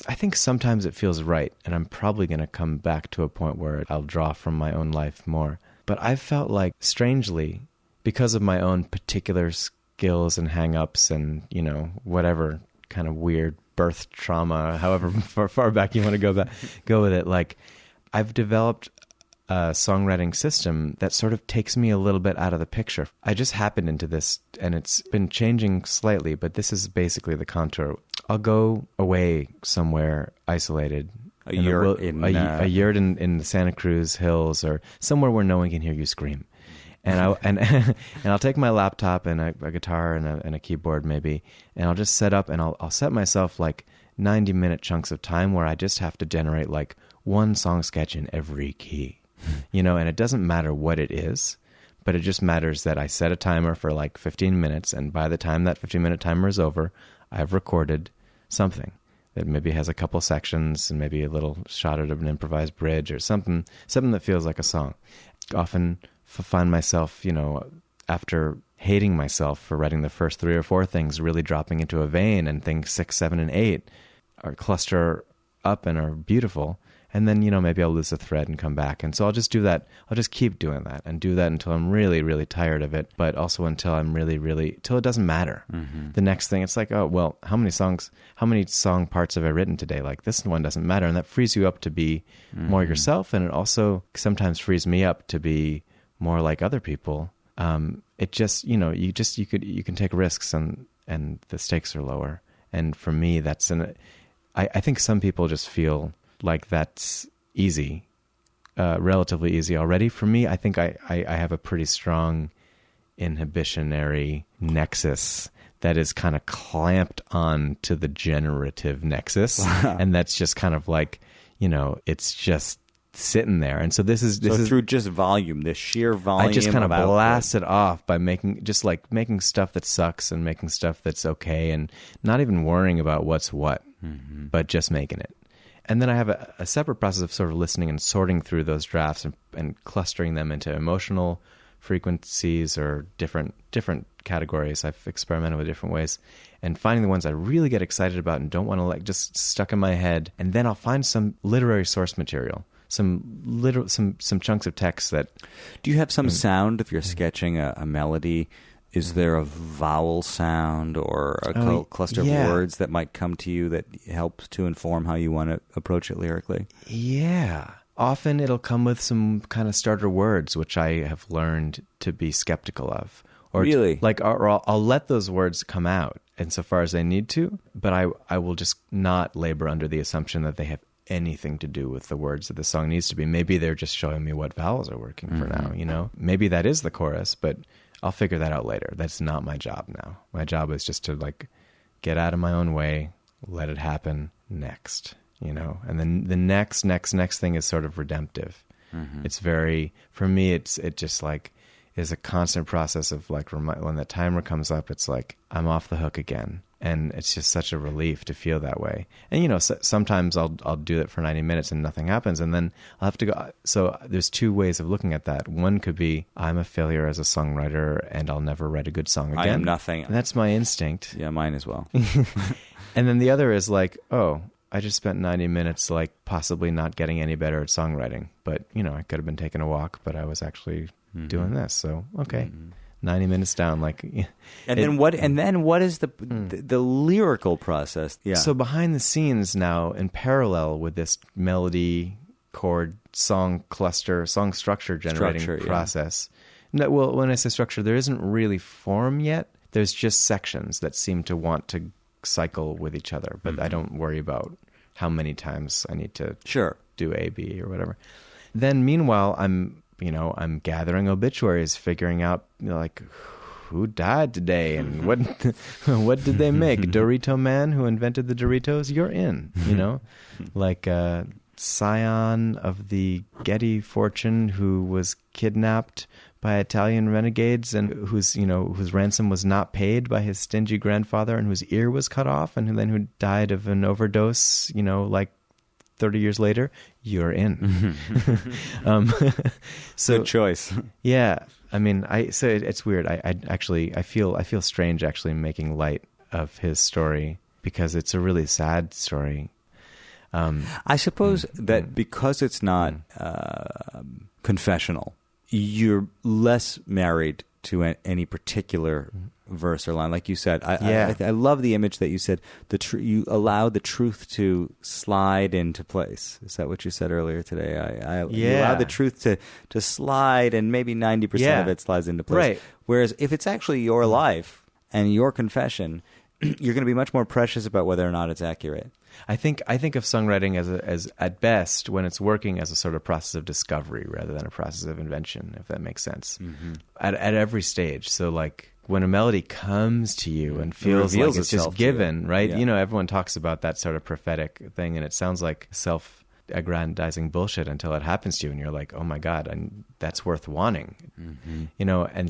I think sometimes it feels right, and I'm probably going to come back to a point where I'll draw from my own life more. But I've felt like, strangely, because of my own particular skills and hang-ups and, you know, whatever kind of weird birth trauma, however far back you want to go with it, like I've developed a songwriting system that sort of takes me a little bit out of the picture. I just happened into this, and it's been changing slightly, but this is basically the contour. I'll go away somewhere isolated. A yurt in the Santa Cruz hills, or somewhere where no one can hear you scream. And I'll take my laptop and a guitar and a keyboard maybe, and I'll just set up, and I'll set myself like 90-minute chunks of time where I just have to generate like one song sketch in every key, you know, and it doesn't matter what it is, but it just matters that I set a timer for like 15 minutes, and by the time that 15-minute timer is over, I've recorded something that maybe has a couple sections and maybe a little shot at an improvised bridge or something that feels like a song. Often find myself, after hating myself for writing the first 3 or 4 things, really dropping into a vein, and things 6, 7, and 8 are cluster up and are beautiful. And then, maybe I'll lose a thread and come back. And so I'll just do that. I'll just keep doing that and do that until I'm really, really tired of it. But also until I'm till it doesn't matter. The next thing, it's like, oh, well, how many song parts have I written today? Like, this one doesn't matter. And that frees you up to be more yourself. And it also sometimes frees me up to be more like other people. It just, you can take risks and the stakes are lower. And for me, I think some people just feel like that's easy, relatively easy already. For me, I think I have a pretty strong inhibitionary nexus that is kind of clamped on to the generative nexus. And that's just kind of like, it's just sitting there. And so this is through just volume, this sheer volume. I just kind of blast it off by making stuff that sucks and making stuff that's okay, and not even worrying about what's what, but just making it. And then I have a separate process of sort of listening and sorting through those drafts and clustering them into emotional frequencies or different categories. I've experimented with different ways and finding the ones I really get excited about and don't want to just stuck in my head. And then I'll find some literary source material, some chunks of text that... Do you have some sound if you're sketching a melody? Is there a vowel sound or a cluster of words that might come to you that helps to inform how you want to approach it lyrically? Yeah. Often it'll come with some kind of starter words, which I have learned to be skeptical of. Or really? I'll let those words come out insofar as they need to, but I will just not labor under the assumption that they have anything to do with the words that the song needs to be. Maybe they're just showing me what vowels are working for now, Maybe that is the chorus, but I'll figure that out later. That's not my job now. My job is just to get out of my own way, let it happen next, And then the next thing is sort of redemptive. It's for me, it just is a constant process of when the timer comes up, it's like I'm off the hook again. And it's just such a relief to feel that way. And, sometimes I'll do it for 90 minutes and nothing happens. And then I'll have to go. So there's 2 ways of looking at that. One could be, I'm a failure as a songwriter and I'll never write a good song again. I am nothing. And that's my instinct. Yeah, mine as well. And then the other is I just spent 90 minutes possibly not getting any better at songwriting. But, I could have been taking a walk, but I was actually doing this. So, okay. 90 minutes down, and then what is the lyrical process? Yeah. So behind the scenes now, in parallel with this melody, chord, song cluster, song structure generating process. No, well, when I say structure, there isn't really form yet. There's just sections that seem to want to cycle with each other, but I don't worry about how many times I need to do A, B, or whatever. Then meanwhile, I'm gathering obituaries, figuring out who died today and what did they make? Dorito Man who invented the Doritos, you're in, scion of the Getty fortune who was kidnapped by Italian renegades and whose ransom was not paid by his stingy grandfather and whose ear was cut off and who died of an overdose, 30 years later, you're in. So good choice. Yeah. I mean, so it's weird. I feel strange actually making light of his story because it's a really sad story. I suppose that because it's not confessional, you're less married to any particular verse or line, like you said. I love the image that you said. You allow the truth to slide into place. Is that what you said earlier today? You allow the truth to slide, and maybe 90% of it slides into place. Right. Whereas if it's actually your life and your confession, you're going to be much more precious about whether or not it's accurate. I think of songwriting as at best when it's working as a sort of process of discovery rather than a process of invention, if that makes sense. At every stage. So when a melody comes to you and feels like it's just given, right? Yeah. Everyone talks about that sort of prophetic thing, and it sounds like aggrandizing bullshit until it happens to you and you're like, oh my God, and that's worth wanting. You know, and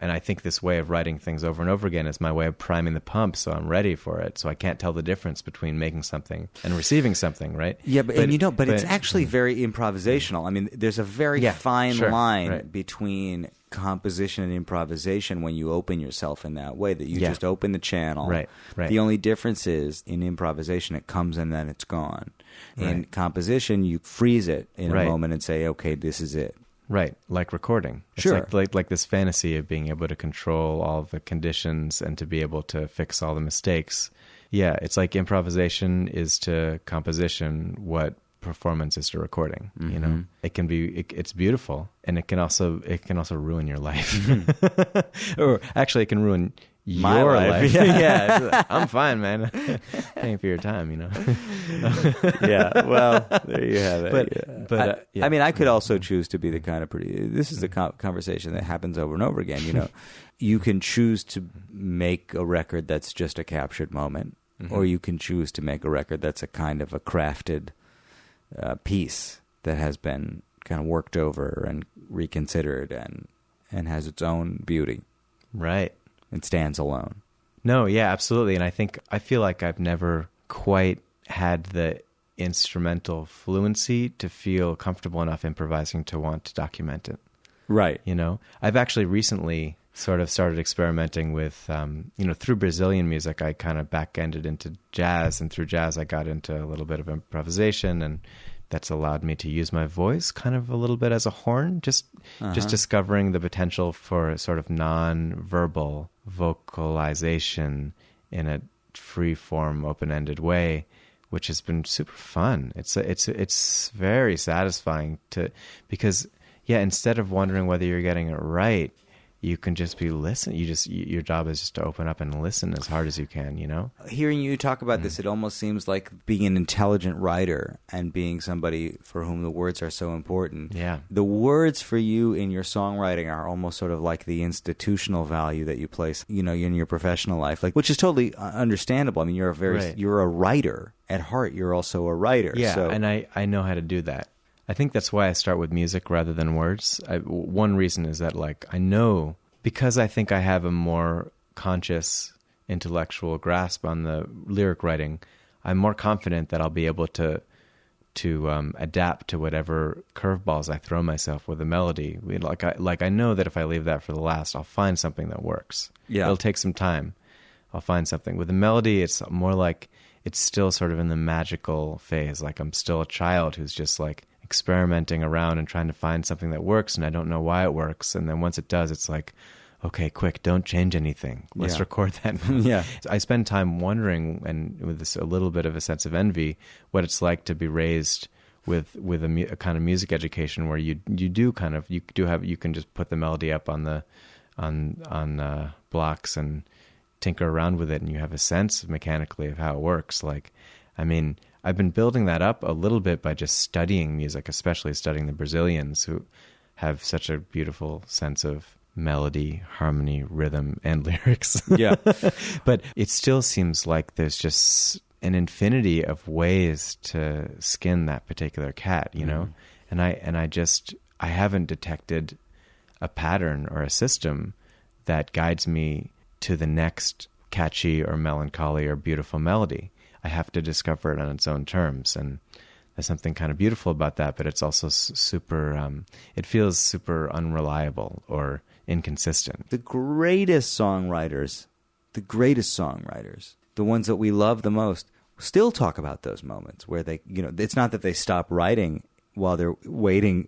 I think this way of writing things over and over again is my way of priming the pump so I'm ready for it. So I can't tell the difference between making something and receiving something, right? Yeah, but it's actually very improvisational. I mean, there's a very fine line between composition and improvisation when you open yourself in that way, that you just open the channel. Right. The only difference is in improvisation, it comes and then it's gone. In composition, you freeze it in a moment and say, okay, this is it. Right, like recording. It's like this fantasy of being able to control all the conditions and to be able to fix all the mistakes. Yeah, it's like improvisation is to composition what performance is to recording. You know, it can be it's beautiful, and it can also ruin your life. Or actually, it can ruin my your life. Yeah, I'm fine, man. Paying for your time, you know. Yeah, well, there you have it. But I mean, I could also choose to be the kind of this is the conversation that happens over and over again. You know, you can choose to make a record that's just a captured moment, or you can choose to make a record that's a kind of a crafted piece that has been kind of worked over and reconsidered and has its own beauty. Right. It stands alone. No, yeah, absolutely. And I feel like I've never quite had the instrumental fluency to feel comfortable enough improvising to want to document it. Right. You know, I've actually recently sort of started experimenting with, through Brazilian music, I kind of back-ended into jazz, and through jazz I got into a little bit of improvisation, and that's allowed me to use my voice kind of a little bit as a horn, just discovering the potential for sort of non-verbal vocalization in a free-form, open-ended way, which has been super fun. It's very satisfying because instead of wondering whether you're getting it right, you can just be listening. Your job is just to open up and listen as hard as you can, you know? Hearing you talk about this, it almost seems like being an intelligent writer and being somebody for whom the words are so important. Yeah. The words for you in your songwriting are almost sort of like the institutional value that you place, in your professional life, which is totally understandable. I mean, you're a writer at heart. You're also a writer. Yeah, so. And I know how to do that. I think that's why I start with music rather than words. One reason is that, I know, because I think I have a more conscious intellectual grasp on the lyric writing, I'm more confident that I'll be able to adapt to whatever curveballs I throw myself with a melody. I know that if I leave that for the last, I'll find something that works. Yeah. It'll take some time. I'll find something. With a melody, it's more like it's still sort of in the magical phase. Like I'm still a child who's just experimenting around and trying to find something that works, and I don't know why it works. And then once it does, it's like, okay, quick, don't change anything. Let's record that. Yeah. I spend time wondering, and with a little bit of a sense of envy, what it's like to be raised with a kind of music education where you can just put the melody up on blocks and tinker around with it, and you have a sense mechanically of how it works. I've been building that up a little bit by just studying music, especially studying the Brazilians, who have such a beautiful sense of melody, harmony, rhythm, and lyrics. Yeah. But it still seems like there's just an infinity of ways to skin that particular cat, you know? And I haven't detected a pattern or a system that guides me to the next catchy or melancholy or beautiful melody. I have to discover it on its own terms, and there's something kind of beautiful about that, but it's also it feels super unreliable or inconsistent. The greatest songwriters, the ones that we love the most, still talk about those moments where they, it's not that they stop writing while they're waiting,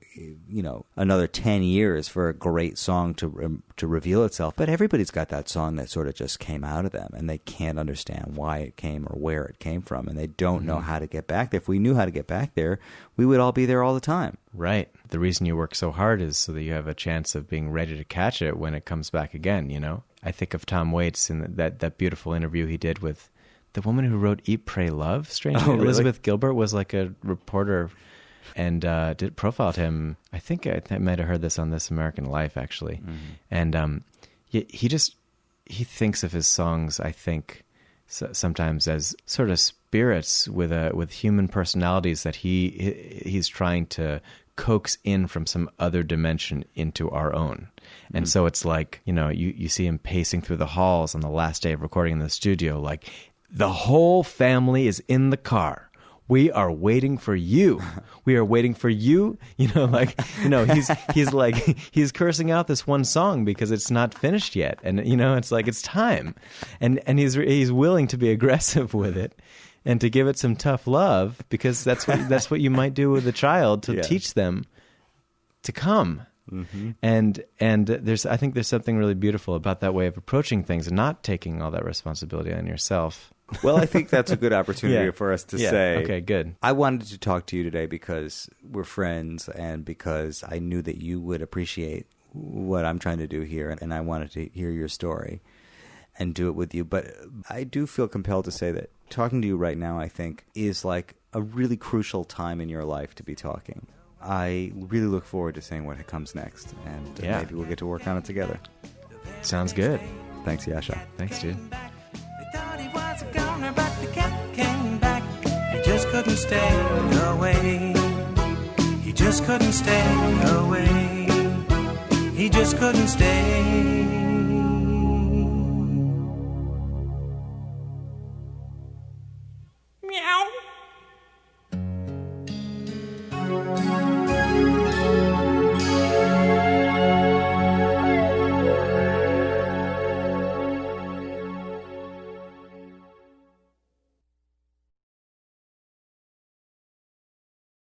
another 10 years for a great song to reveal itself. But everybody's got that song that sort of just came out of them, and they can't understand why it came or where it came from, and they don't know how to get back there. If we knew how to get back there, we would all be there all the time. Right. The reason you work so hard is so that you have a chance of being ready to catch it when it comes back again, I think of Tom Waits and that beautiful interview he did with the woman who wrote Eat, Pray, Love, strangely. Oh, really? Elizabeth Gilbert was like a reporter and profiled him. I think I might have heard this on This American Life, actually. And he thinks of his songs, I think, sometimes as sort of spirits with human personalities that he's trying to coax in from some other dimension into our own. And so it's like, you see him pacing through the halls on the last day of recording in the studio, like, the whole family is in the car. We are waiting for you. We are waiting for you. He's like, he's cursing out this one song because it's not finished yet. And, it's like, it's time. And he's willing to be aggressive with it and to give it some tough love, because that's what you might do with a child, to teach them to come. Mm-hmm. And I think there's something really beautiful about that way of approaching things and not taking all that responsibility on yourself. Well, I think that's a good opportunity for us to say, okay, good. I wanted to talk to you today because we're friends and because I knew that you would appreciate what I'm trying to do here, and I wanted to hear your story and do it with you. But I do feel compelled to say that talking to you right now, I think, is like a really crucial time in your life to be talking. I really look forward to seeing what comes next, and maybe we'll get to work on it together. Sounds good. Thanks, Jascha. Thanks, dude. But the cat came back. He just couldn't stay away. He just couldn't stay away. He just couldn't stay. Meow.